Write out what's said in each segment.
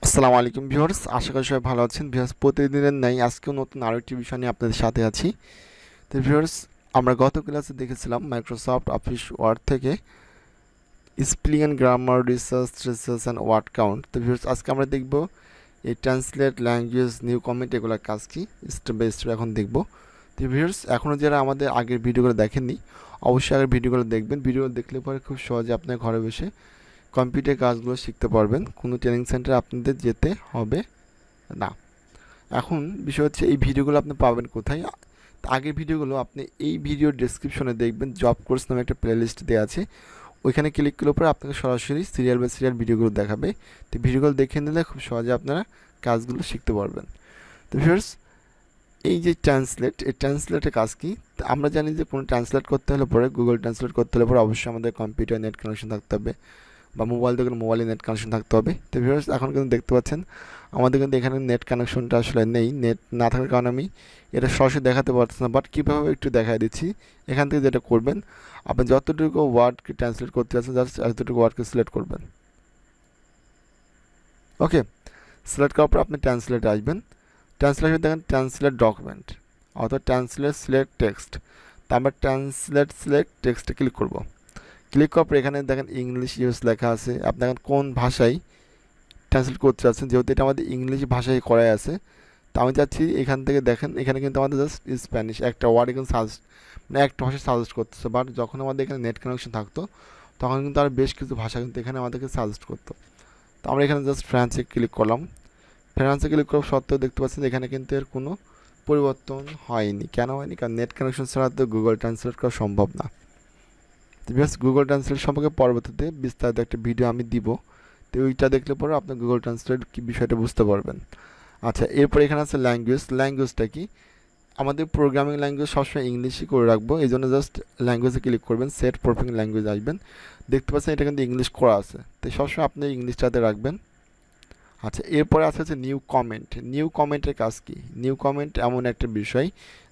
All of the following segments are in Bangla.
আসসালামু আলাইকুম ভিউয়ার্স, আশা করি সবাই ভালো আছেন। ভিউয়ার্স, প্রতিদিনের ন্যায় আজকেও নতুন আরেকটি বিষয় নিয়ে আপনাদের সাথে আছি। তো ভিউয়ার্স, আমরা গত ক্লাসে দেখেছিলাম মাইক্রোসফট অফিস ওয়ার্ড থেকে spelling and grammar, research and word count. তো ভিউয়ার্স, আজকে আমরা দেখব এই ট্রান্সলেট, ল্যাঙ্গুয়েজ, নিউ কমেন্ট এগুলোর কাজ কি স্টেপ বাই স্টেপ এখন দেখব। তো ভিউয়ার্স, এখনও যারা আমাদের আগের ভিডিওগুলো দেখেননি অবশ্যই আগের ভিডিওগুলো দেখবেন। ভিডিওগুলো দেখলে পরে খুব সহজে আপনার ঘরে বসে কম্পিউটার কাজগুলো শিখতে পারবেন, কোনো ট্রেনিং সেন্টারে আপনাদের যেতে হবে না। এখন বিষয় হচ্ছে এই ভিডিওগুলো আপনি পাবেন কোথায়। আগের ভিডিওগুলো আপনি এই ভিডিওর ডেসক্রিপশনে দেখবেন জব কোর্স নামে একটা প্লেলিস্ট দেওয়া আছে, ওইখানে ক্লিক করলে পরে আপনাকে সরাসরি সিরিয়াল বাই সিরিয়াল ভিডিওগুলো দেখাবে। তো ভিডিওগুলো দেখে নিলে খুব সহজে আপনারা কাজগুলো শিখতে পারবেন। তো ভিউয়ার্স, এই যে ট্রান্সলেট, এই ট্রান্সলেটের কাজ কি? আমরা জানি যে কোনো ট্রান্সলেট করতে হলে পরে, গুগল ট্রান্সলেট করতে হলে পরে অবশ্যই আমাদের কম্পিউটার নেট কানেকশন থাকতে হবে বা মোবাইল থেকে মোবাইলে নেট কানেকশন থাকতে হবে। তো ভিউয়ার্স, এখন কিন্তু দেখতে পাচ্ছেন আমাদের কিন্তু এখানে নেট কানেকশনটা আসলে নেই। নেট না থাকার কারণে আমি এটা সরাসরি দেখাতে পারছি না, বাট কীভাবে একটু দেখাই দিচ্ছি। এখান থেকে যেটা করবেন, আপনি যতটুকু ওয়ার্ডকে ট্রান্সলেট করতে চাচ্ছেন জাস্ট এতটুকু ওয়ার্ডকে সিলেক্ট করবেন। ওকে, সিলেক্ট করার পর আপনি ট্রান্সলেটে আসবেন। ট্রান্সলেশন দেখেন ট্রান্সলেট ডকুমেন্ট অথবা ট্রান্সলেট সিলেক্ট টেক্সট। তা আমরা ট্রান্সলেট সিলেক্ট টেক্সটে ক্লিক করব। ক্লিক করার পর এখানে দেখেন ইংলিশ ইউজ লেখা আছে। আপনি এখন কোন ভাষায় ট্রান্সলেট করতে চাচ্ছেন, যেহেতু এটা আমাদের ইংলিশ ভাষায় করাই আছে। তো আমি চাচ্ছি এখান থেকে দেখেন, এখানে কিন্তু আমাদের জাস্ট স্প্যানিশ একটা ওয়ার্ড এখানে সাজেস্ট, মানে একটা ভাষা সাজেস্ট করতেছে। বাট যখন আমাদের এখানে নেট কানেকশন থাকতো তখন কিন্তু আর বেশ কিছু ভাষা কিন্তু এখানে আমাদেরকে সাজেস্ট করতো। তো আমরা এখানে জাস্ট ফ্রান্সে ক্লিক করলাম। ফ্রান্সে ক্লিক করার সত্ত্বেও দেখতে পাচ্ছেন এখানে কিন্তু এর কোনো পরিবর্তন হয়নি। কেন হয়নি? কারণ নেট কানেকশন ছাড়া তো গুগল ট্রান্সলেট করা সম্ভব না। তো বেশ, গুগল ট্রান্সলেট সম্পর্কে পরবর্তীতে বিস্তারিত একটা ভিডিও আমি দিব। তো ওইটা দেখলে পরে আপনি গুগল ট্রান্সলেট কি বিষয়টা বুঝতে পারবেন। আচ্ছা, এরপর এখানে আছে ল্যাঙ্গুয়েজ। ল্যাঙ্গুয়েজটা কি? আমাদের প্রোগ্রামিং ল্যাঙ্গুয়েজ সবসময় ইংলিশই করে রাখবো, এই জন্য জাস্ট ল্যাঙ্গুয়েজে ক্লিক করবেন, সেট প্রোগ্রামিং ল্যাঙ্গুয়েজ আসবেন। দেখতে পাচ্ছেন এটা কিন্তু ইংলিশ করা আছে, তো সবসময় আপনি ইংলিশটাতে রাখবেন। আচ্ছা, এরপরে আছে হচ্ছে নিউ কমেন্ট। নিউ কমেন্টের কাজ কি? নিউ কমেন্ট এমন একটা বিষয়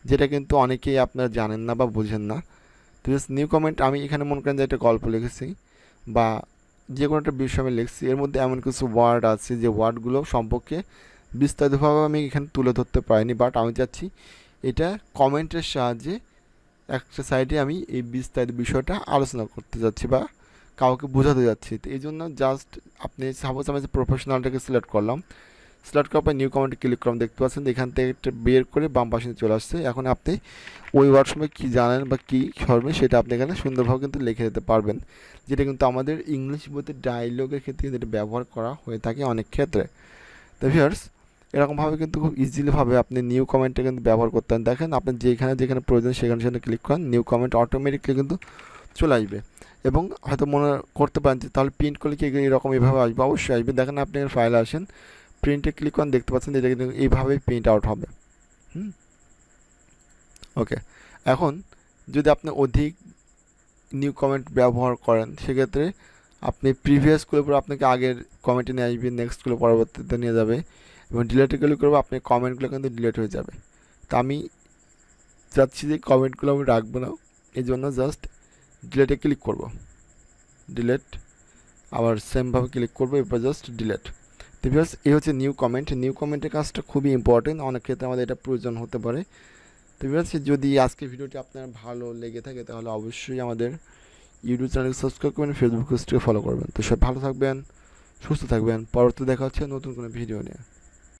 যেটা কিন্তু অনেকেই আপনারা জানেন না বা বুঝেন না। তো নিউ কমেন্ট, আমি এখানে মনে করেন যে একটা গল্প লিখেছি বা যে কোনো একটা বিষয় আমি লিখছি, এর মধ্যে এমন কিছু ওয়ার্ড আছে যে ওয়ার্ডগুলো সম্পর্কে বিস্তারিতভাবে আমি এখানে তুলে ধরতে পারিনি, বাট আমি চাচ্ছি এটা কমেন্টের সাহায্যে একটা সাইডে আমি এই বিস্তারিত বিষয়টা আলোচনা করতে যাচ্ছি বা কাউকে বোঝাতে যাচ্ছি। তো এই জন্য জাস্ট আপনি সাপোজ আমি যে প্রফেশনালটাকে সিলেক্ট করলাম, সিলেক্ট করার পর নিউ কমেন্টে ক্লিক করলাম। দেখতে পাচ্ছেন এখান থেকে একটা বের করে বাম পাশে চলে আসছে। এখন আপনি ওই ওয়ার্ড সময় কী জানেন বা কী করবেন সেটা আপনি এখানে সুন্দরভাবে কিন্তু লিখে দিতে পারবেন, যেটা কিন্তু আমাদের ইংলিশ বইতে ডায়লগের ক্ষেত্রে কিন্তু এটা ব্যবহার করা হয়ে থাকে অনেক ক্ষেত্রে। তো ভিউয়ার্স, এরকমভাবে কিন্তু খুব ইজিলিভাবে আপনি নিউ কমেন্টে কিন্তু ব্যবহার করতে পারেন। দেখেন আপনি যেখানে যেখানে প্রয়োজন সেখানে সেখানে ক্লিক করেন, নিউ কমেন্ট অটোমেটিকলি কিন্তু চলে আসবে। এবং হয়তো মনে করতে পারেন যে তাহলে প্রিন্ট করলে কি এরকম এভাবে আসবে? অবশ্যই আসবে। দেখেন আপনি ফাইলে আসেন, প্রিন্টে ক্লিক করেন, দেখতে পাচ্ছেন এটা কিন্তু এইভাবেই প্রিন্ট আউট হবে। ওকে, এখন যদি আপনি অধিক নিউ কমেন্ট ব্যবহার করেন সেক্ষেত্রে আপনি প্রিভিয়াসগুলোর উপর আপনাকে আগের কমেন্টে নিয়ে আসবে, নেক্সটগুলো পরবর্তীতে নিয়ে যাবে এবং ডিলেটে ক্লিক করবো, আপনার কমেন্টগুলো কিন্তু ডিলেট হয়ে যাবে। তো আমি চাচ্ছি যে কমেন্টগুলো আমি রাখবো না, এই জন্য জাস্ট ডিলেটে ক্লিক করব, ডিলেট, আবার সেমভাবে ক্লিক করবো, এরপর জাস্ট ডিলেট। তো ভিউয়ার্স, এই হচ্ছে নিউ কমেন্ট। নিউ কমেন্টের কাজটা খুবই ইম্পর্টেন্ট, অনেক ক্ষেত্রে আমাদের এটা প্রয়োজন হতে পারে। তো ভিউয়ার্স, যদি আজকের ভিডিওটি আপনার ভালো লেগে থাকে তাহলে অবশ্যই আমাদের ইউটিউব চ্যানেলকে সাবস্ক্রাইব করবেন, ফেসবুক পেজটিকে ফলো করবেন। তো সব ভালো থাকবেন, সুস্থ থাকবেন। পরবর্তী দেখা হচ্ছে নতুন কোনো ভিডিও নিয়ে।